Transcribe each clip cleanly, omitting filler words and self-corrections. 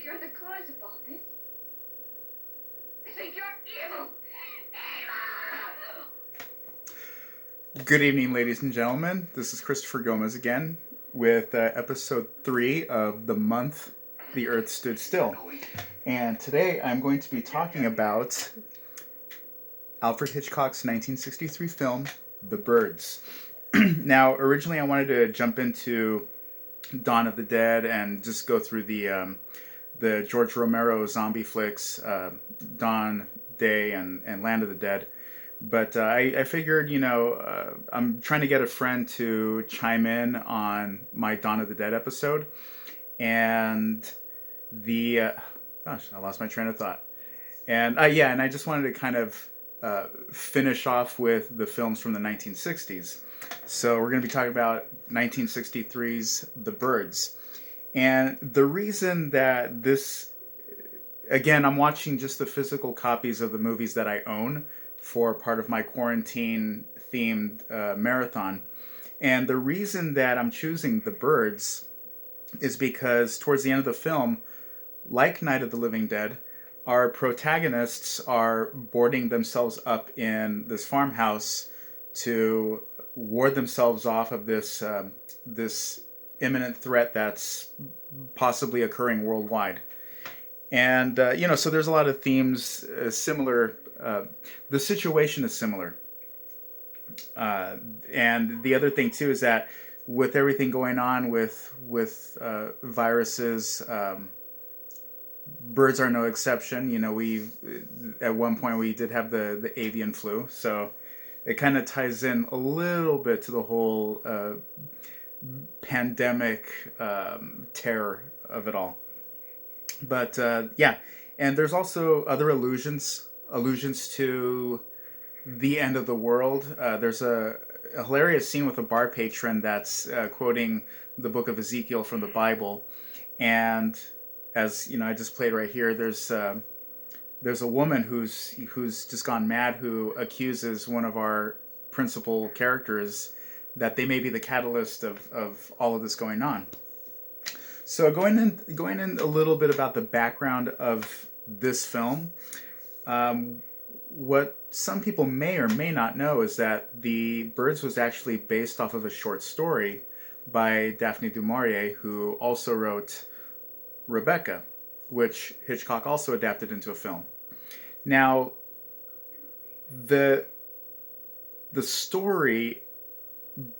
you're the cause of all this. I think you're evil. Evil! Good evening, ladies and gentlemen. This is Christopher Gomez again with episode 3 of the month The Earth Stood Still. And today I'm going to be talking about Alfred Hitchcock's 1963 film, The Birds. Now, originally I wanted to jump into Dawn of the Dead and just go through the George Romero zombie flicks, Dawn, Day, and Land of the Dead. But I figured, I'm trying to get a friend to chime in on my Dawn of the Dead episode. And gosh, I lost my train of thought. And I just wanted to kind of finish off with the films from the 1960s. So we're going to be talking about 1963's The Birds. And the reason that this, again, I'm watching just the physical copies of the movies that I own for part of my quarantine-themed marathon. And the reason that I'm choosing The Birds is because towards the end of the film, like Night of the Living Dead, our protagonists are boarding themselves up in this farmhouse to ward themselves off of this imminent threat that's possibly occurring worldwide. And, so there's a lot of themes similar. The situation is similar. And the other thing, too, is that with everything going on with viruses, birds are no exception. At one point we did have the avian flu. So it kind of ties in a little bit to the whole pandemic terror of it all. But and there's also other allusions to the end of the world. There's a hilarious scene with a bar patron that's quoting the book of Ezekiel from the Bible, and as I just played right here, there's a woman who's just gone mad, who accuses one of our principal characters that they may be the catalyst of all of this going on. So going in a little bit about the background of this film, what some people may or may not know is that The Birds was actually based off of a short story by Daphne du Maurier, who also wrote Rebecca, which Hitchcock also adapted into a film. Now, the story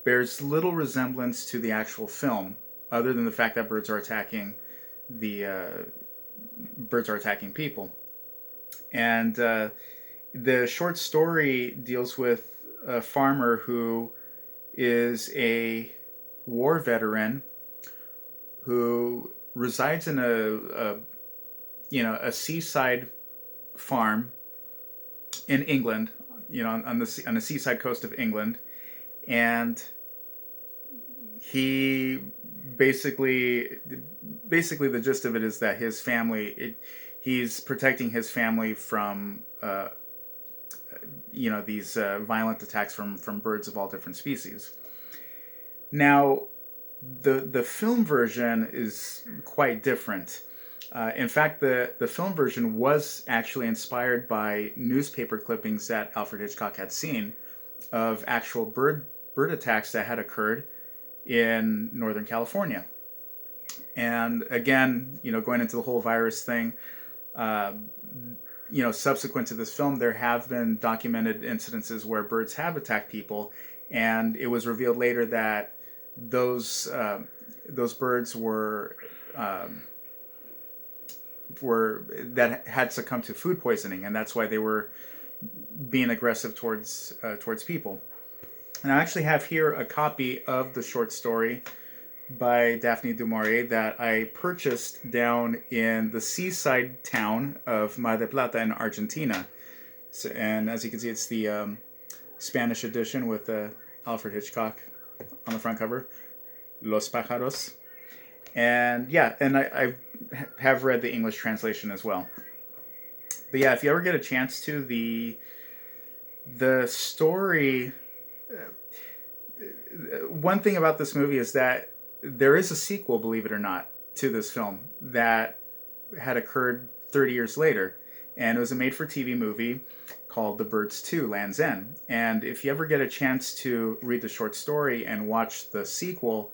bears little resemblance to the actual film, other than the fact that birds are attacking people. And the short story deals with a farmer who is a war veteran who resides in a seaside farm in England, on the seaside coast of England, and he basically the gist of it is that his family, he's protecting his family from these violent attacks from birds of all different species. Now, the film version is quite different. In fact, the film version was actually inspired by newspaper clippings that Alfred Hitchcock had seen of actual bird attacks that had occurred in Northern California. And again, going into the whole virus thing, subsequent to this film, there have been documented incidences where birds have attacked people, and it was revealed later that those birds were that had succumbed to food poisoning, and that's why they were being aggressive towards people. And I actually have here a copy of the short story by Daphne du Maurier that I purchased down in the seaside town of Mar del Plata in Argentina. So, and as you can see, it's the Spanish edition with Alfred Hitchcock on the front cover, Los Pájaros. And I have read the English translation as well. But yeah, if you ever get a chance to, the story, one thing about this movie is that there is a sequel, believe it or not, to this film that had occurred 30 years later. And it was a made-for-TV movie called The Birds 2, Land's End. And if you ever get a chance to read the short story and watch the sequel,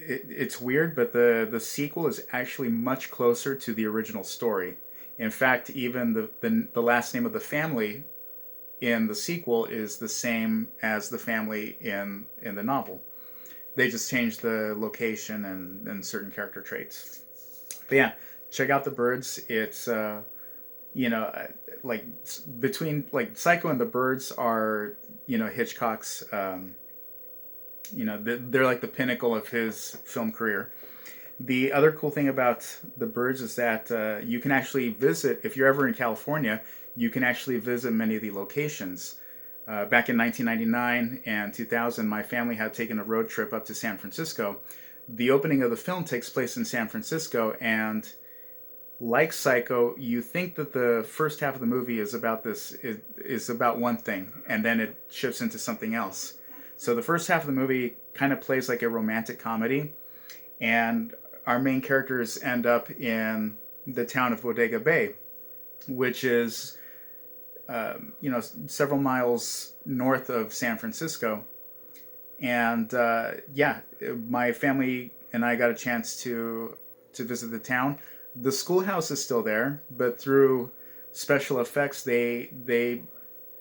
it's weird, but the sequel is actually much closer to the original story. In fact, even the last name of the family in the sequel is the same as the family in the novel. They just changed the location and certain character traits. But yeah, check out The Birds. It's like between like Psycho and The Birds are Hitchcock's they're like the pinnacle of his film career. The other cool thing about The Birds is that you can actually visit, if you're ever in California, you can actually visit many of the locations. Back in 1999 and 2000, my family had taken a road trip up to San Francisco. The opening of the film takes place in San Francisco, and like Psycho, you think that the first half of the movie is about is about one thing, and then it shifts into something else. So the first half of the movie kind of plays like a romantic comedy, and our main characters end up in the town of Bodega Bay, which is several miles north of San Francisco. And my family and I got a chance to visit the town. The schoolhouse is still there, but through special effects, they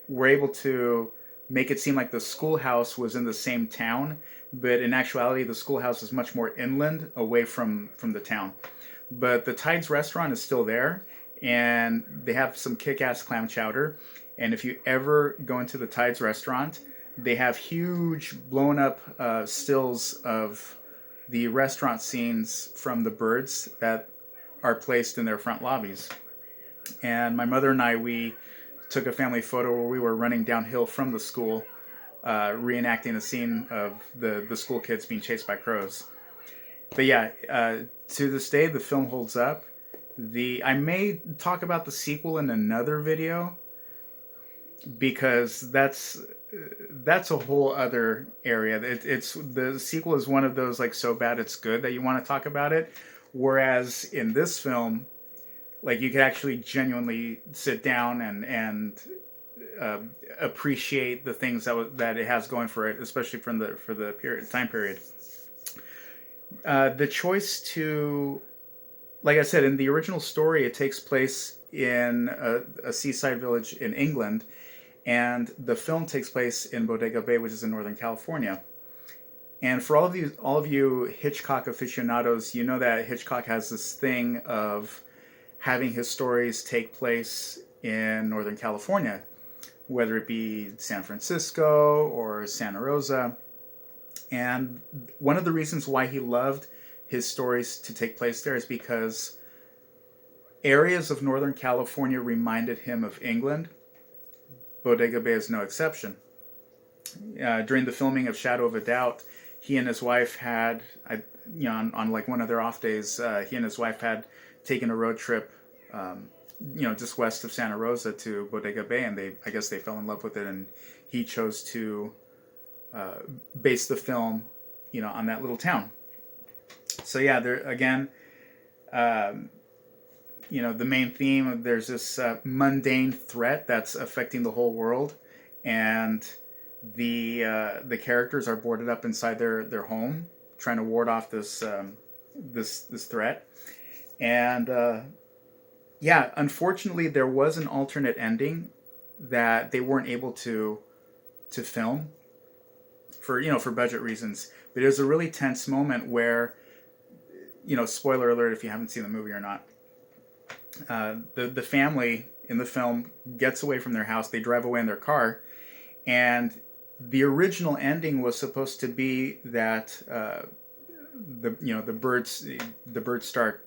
were able to make it seem like the schoolhouse was in the same town, but in actuality, the schoolhouse is much more inland, away from the town. But the Tides restaurant is still there, and they have some kick-ass clam chowder. And if you ever go into the Tides restaurant, they have huge blown-up stills of the restaurant scenes from The Birds that are placed in their front lobbies. And my mother and I, we took a family photo where we were running downhill from the school, reenacting the scene of the school kids being chased by crows. But yeah, to this day, the film holds up. I may talk about the sequel in another video, because that's a whole other area. It's the sequel is one of those like so bad it's good that you want to talk about it. Whereas in this film, like you could actually genuinely sit down and appreciate the things that it has going for it, especially for the time period. The choice to, like I said, in the original story, it takes place in a seaside village in England, and the film takes place in Bodega Bay, which is in Northern California. And for all of you Hitchcock aficionados, you know that Hitchcock has this thing of having his stories take place in Northern California, whether it be San Francisco or Santa Rosa. And one of the reasons why he loved his stories to take place there is because areas of Northern California reminded him of England. Bodega Bay is no exception. During the filming of Shadow of a Doubt, he and his wife had, on like one of their off days, he and his wife had taken a road trip, just west of Santa Rosa to Bodega Bay, and I guess they fell in love with it, and he chose to base the film, on that little town. So yeah, there again, the main theme, there's this mundane threat that's affecting the whole world, and the characters are boarded up inside their home, trying to ward off this threat. And unfortunately, there was an alternate ending that they weren't able to film for budget reasons. But it was a really tense moment where, spoiler alert if you haven't seen the movie or not. The family in the film gets away from their house. They drive away in their car, and the original ending was supposed to be that the birds start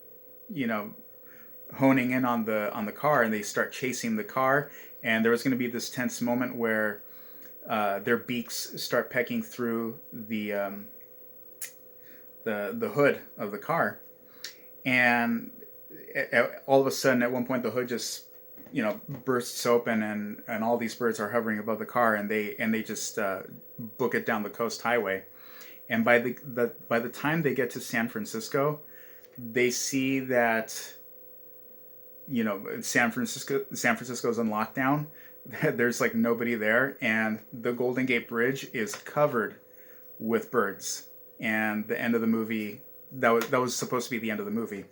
honing in on the car, and they start chasing the car, and there was going to be this tense moment where their beaks start pecking through the hood of the car, and all of a sudden, at one point, the hood just bursts open, and all these birds are hovering above the car, and they just book it down the coast highway. And by the time they get to San Francisco, they see that, you know, San Francisco's on lockdown. There's like nobody there, and the Golden Gate Bridge is covered with birds. And the end of the movie, that was supposed to be the end of the movie.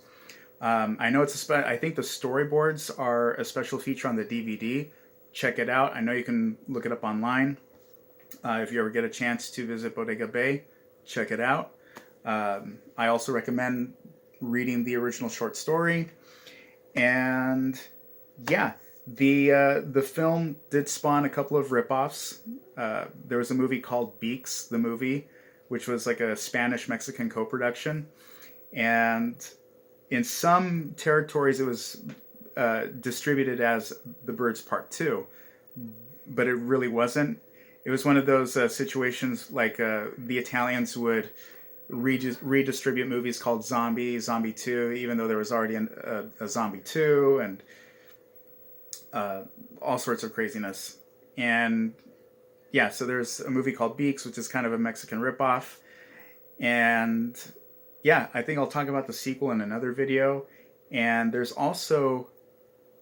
I know I think the storyboards are a special feature on the DVD. Check it out. I know you can look it up online. If you ever get a chance to visit Bodega Bay, check it out. I also recommend reading the original short story. And yeah, the film did spawn a couple of ripoffs. There was a movie called Beaks, the movie, which was like a Spanish-Mexican co-production. And in some territories, it was distributed as The Birds Part 2, but it really wasn't. It was one of those situations like the Italians would redistribute movies called Zombie 2, even though there was already a Zombie 2, and all sorts of craziness. And yeah, so there's a movie called Beaks, which is kind of a Mexican ripoff. And yeah, I think I'll talk about the sequel in another video. And there's also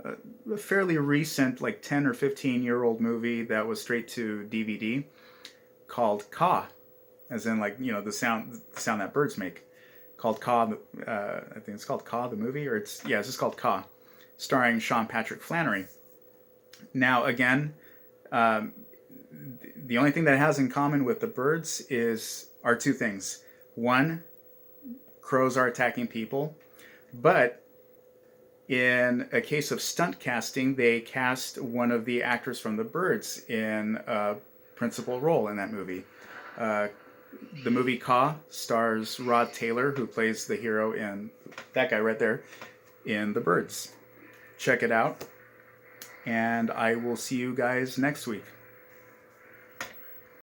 a fairly recent, like 10 or 15-year-old movie that was straight to DVD called Caw, as in, like, you know, the sound that birds make, called Caw. I think it's called Caw the movie, or it's just called Caw, starring Sean Patrick Flannery. Now, again, the only thing that it has in common with the birds are two things. One, crows are attacking people, but in a case of stunt casting, they cast one of the actors from The Birds in a principal role in that movie. The movie Caw stars Rod Taylor, who plays the hero in, that guy right there, in The Birds. Check it out, and I will see you guys next week.